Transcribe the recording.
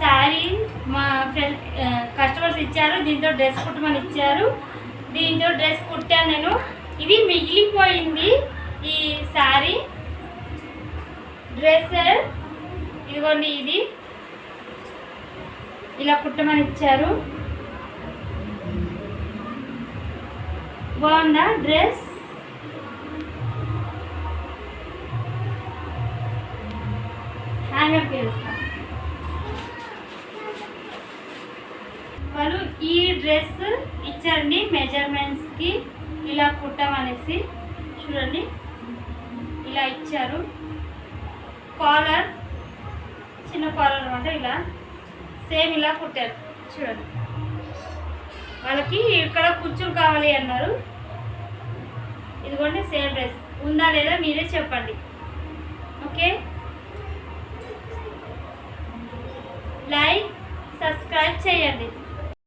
శారీ మా friend customers ఇచ్చారు. దీంతో డ్రెస్ కుట్టమని ఇచ్చారు. దీంతో డ్రెస్ కుట్టాను నేను. ఇది మిగిలిపోయింది ఈ శారీ డ్రెస్. ఇదిగోండి, ఇది ఇలా కుట్టమని ఇచ్చారు. బాగుందా డ్రెస్? హ్యాంగర్ చేస్తాను. వాళ్ళు ఈ డ్రెస్ ఇచ్చారండి మెజర్మెంట్స్కి, ఇలా కుట్టమనేసి. చూడండి, ఇలా ఇచ్చారు. కాలర్, చిన్న కాలర్ అనమాట. ఇలా సేమ్ ఇలా కుట్టారు. చూడండి, వాళ్ళకి ఇక్కడ కుచ్చులు కావాలి అన్నారు. ఇదిగోండి సేమ్ డ్రెస్. ఉందా లేదా మీరే చెప్పండి. ఓకే, లైక్ సబ్స్క్రైబ్ చేయండి.